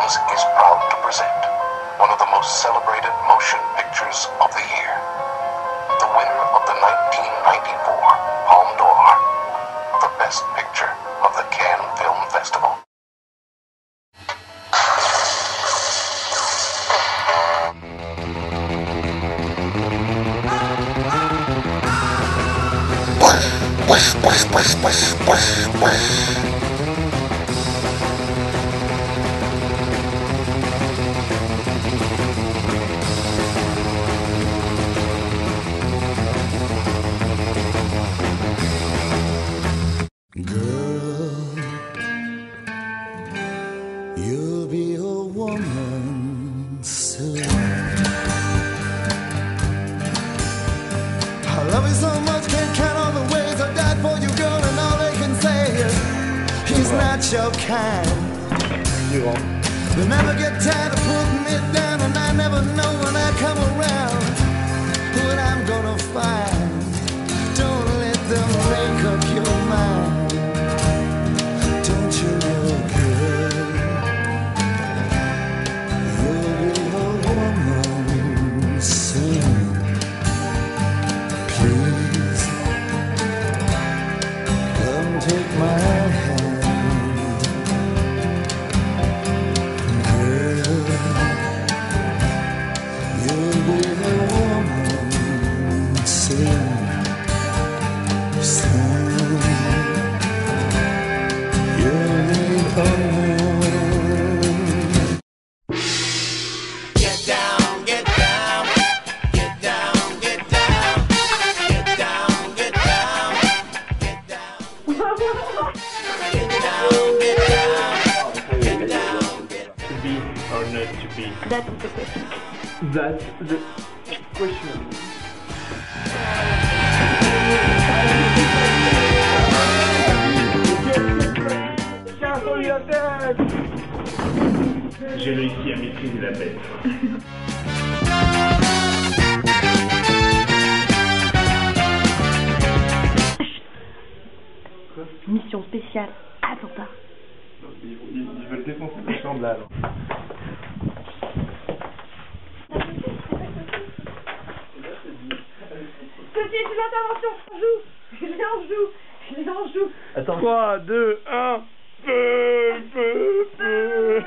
Films is proud to present one of the most celebrated motion pictures of the year. The winner of the 1994 Palme d'Or, the best picture of the Cannes Film Festival. You'll be a woman soon. I love you so much, can't count all the ways I died for you, girl, and all they can say is he's not your kind. They never get tired of putting me down, and I never know when I come around what I'm gonna find. Don't let them make up your mind. Don't you know, girl, you'll be a woman soon. Please, come take my hand, girl. You'll be a woman soon. Soon, you'll be a woman. Get down, get down, get down, get down, get down, get down, get down, get down, get down, get down, get down. To be or not to be? That's the question. That's the question. J'ai réussi à maîtriser la bête. Mission spéciale attentat. Ils veulent défoncer la chambre là. Ceci est une intervention. Je l'ai en joue. Attends. 3, 2, 1. Feu, feu, feu.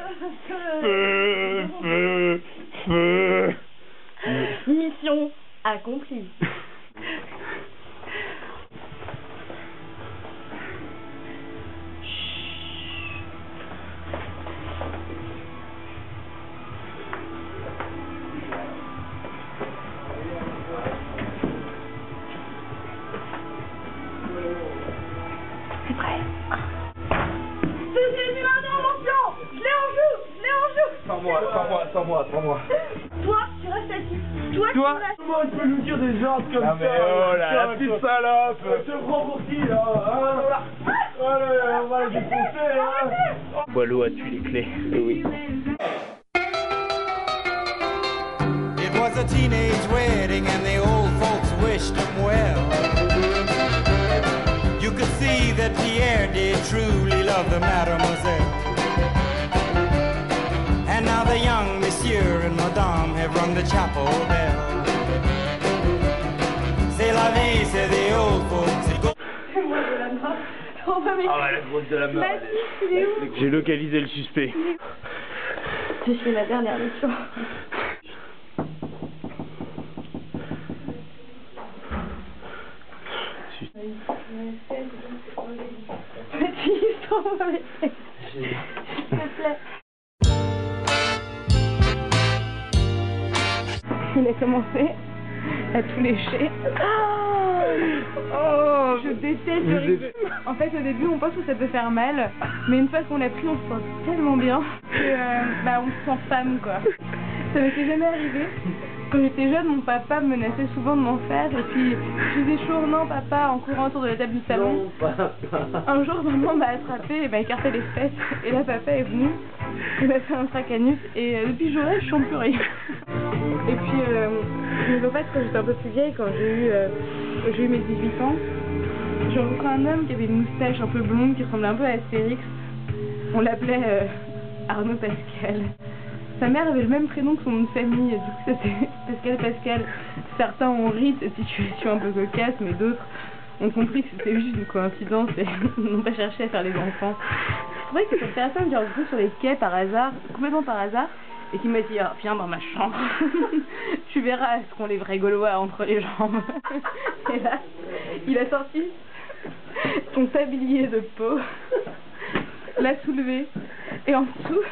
Feu, feu, feu. Mission accomplie. C'est prêt. Ceci est une intervention. Je l'ai en joue. Sans moi. Toi, tu restes assis. Toi, Toi tu restes. comment tu peux nous dire des gens comme ça? mais oh là, la petite salope! Tu te prends pour qui là, hein? Oh là, on va le défoncer, hein? Boileau a tué les clés. Oui. It was a teenage wedding and the old folks wished him well. You could see that Pierre did truly love the mademoiselle. And now the young monsieur and madame have rung the chapel bell. C'est la vie, c'est the old folks. On va mettre... Ah ouais, la grosse de la meuf. Mathis, il est où? J'ai localisé le suspect. C'est la dernière mission. Mathis, on va mettre... S'il te plaît. Il a commencé à tout lécher. Oh, je déteste le riz. En fait, au début, on pense que ça peut faire mal, mais une fois qu'on l'a pris, on se sent tellement bien que on se sent femme, quoi. Ça m'était jamais arrivé. Quand j'étais jeune, mon papa me menaçait souvent de m'en faire, et puis je faisais toujours non, papa, en courant autour de la table du salon. Un jour, maman m'a attrapée et m'a écarté les fesses, et là, papa est venu, il m'a fait un tracanus, et depuis ce jour-là, je chante plus rien. Et puis, en fait, quand j'étais un peu plus vieille, quand j'ai eu mes 18 ans, j'ai rencontré un homme qui avait une moustache un peu blonde, qui ressemblait un peu à Astérix. On l'appelait Arnaud Pascal. Sa mère avait le même prénom que son nom de famille, du coup ça c'est Pascal. Certains ont ri de cette situation un peu cocasse, mais d'autres ont compris que c'était juste une coïncidence et n'ont pas cherché à faire les enfants. C'est vrai que cette personne que j'ai rencontrée sur les quais par hasard, complètement par hasard, et qui m'a dit oh, viens dans ma chambre, tu verras ce qu'ont les vrais Gaulois entre les jambes. Et là, il a sorti son tablier de peau, l'a soulevé, et en dessous,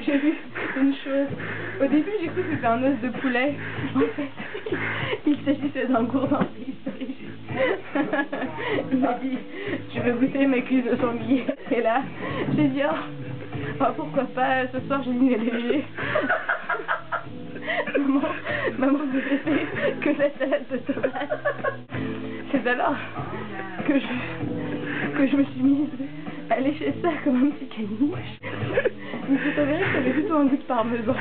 j'ai vu une chose. Au début, j'ai cru que c'était un os de poulet. En fait, il s'agissait d'un gourdin préhistorique. Il m'a dit, tu veux goûter ma cuisse de sanglier? Et là, j'ai dit, oh, pourquoi pas, ce soir j'ai dîné léger. Maman ne fait que la salade de tomates. C'est alors que je me suis mise à lécher ça comme un petit caniche. Il s'est avéré que ça avait plutôt un goût de parmesan.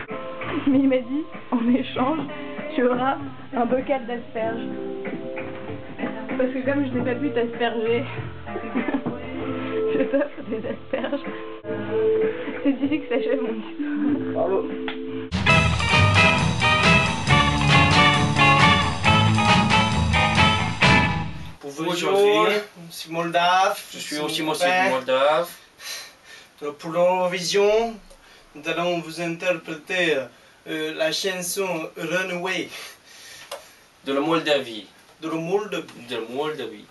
Mais il m'a dit, en échange, tu auras un bocal d'asperges. Parce que comme je n'ai pas pu t'asperger, je t'offre des asperges. C'est ici que s'achève mon histoire. Bravo. Bonjour, je suis moldave. Je suis aussi moldave. Pour l'Eurovision, nous allons vous interpréter la chanson Runaway. De la Moldavie. De la Moldavie. De la Moldavie.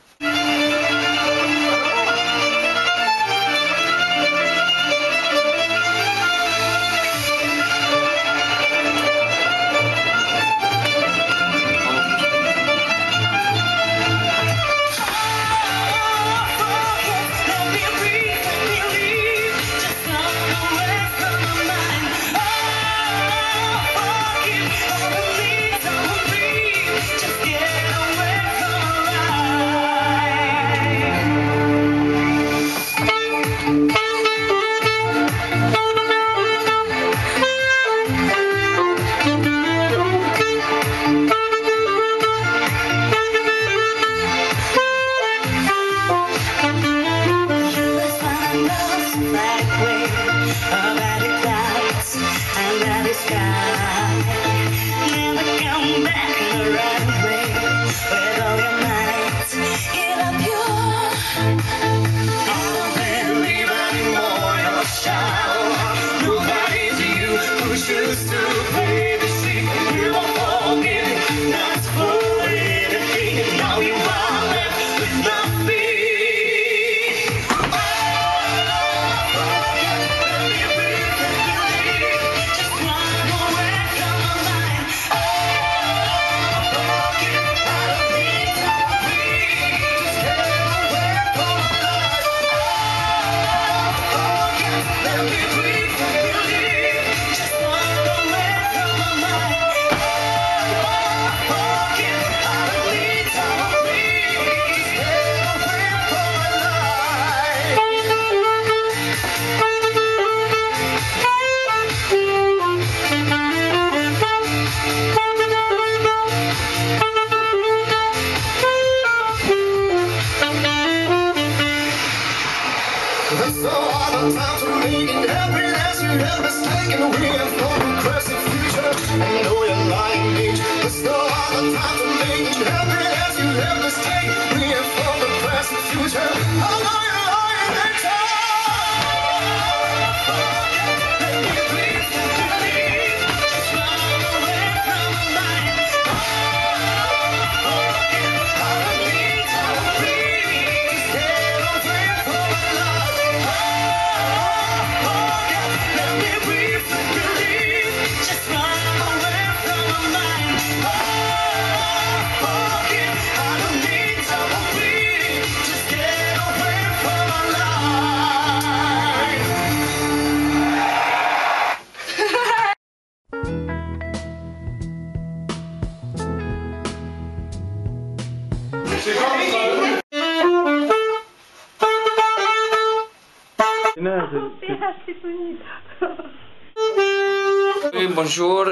Oui, bonjour,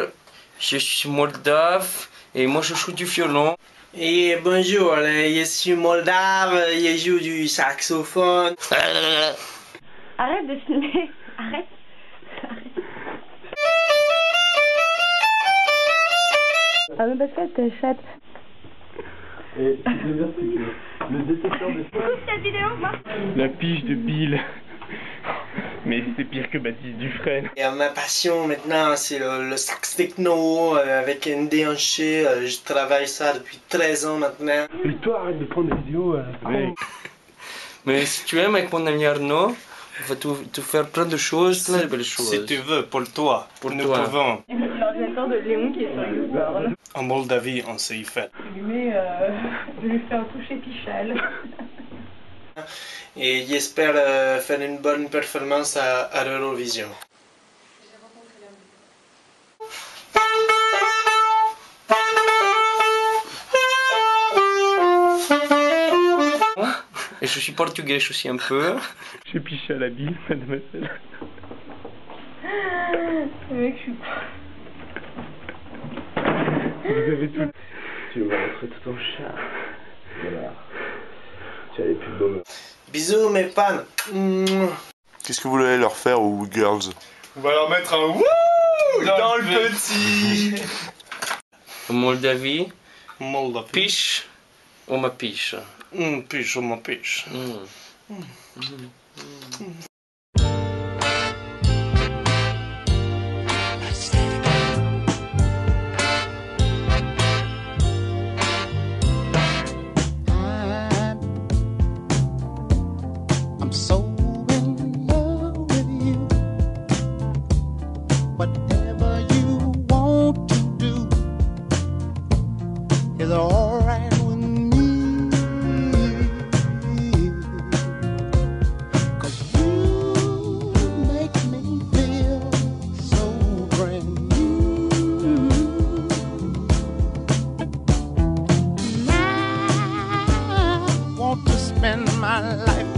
je suis moldave et moi je joue du violon. Et bonjour, je suis moldave, je joue du saxophone. Arrête de filmer, arrête. Ah mais parce que t'es chatte. Et ce que je veux dire, c'est que le détecteur de Cette vidéo, moi. La pige de Bill. Mais c'est pire que Baptiste Dufresne. Et ma passion maintenant, c'est le sax techno avec une déhanché. Je travaille ça depuis 13 ans maintenant. Mais toi, arrête de prendre des vidéos. Mec. Mais si tu aimes avec mon ami Arnaud, on va te faire plein de choses, plein de belles choses. Si tu veux, pour toi, nous toi. pouvons. L'ordinateur de Léon qui est sur YouPorn. En Moldavie, on sait y faire. Je lui fais un toucher Pichal. Et j'espère faire une bonne performance à l'Eurovision. Et je suis portugais aussi un peu. J'ai piché à la bille, mademoiselle. Mec, je suis... Vous avez tout. Tu vas rentrer tout en chat. Voilà. Tu as les plus beaux. Bisous mes fans. Qu'est-ce que vous voulez leur faire aux girls? On va leur mettre un wouh dans le petit. Moldavie, Moldavie. piche, ou ma piche. Piche, on m'en piche. I'm so in love with you. Whatever you want to do is alright with me. 'Cause you make me feel so brand new. And I want to spend my life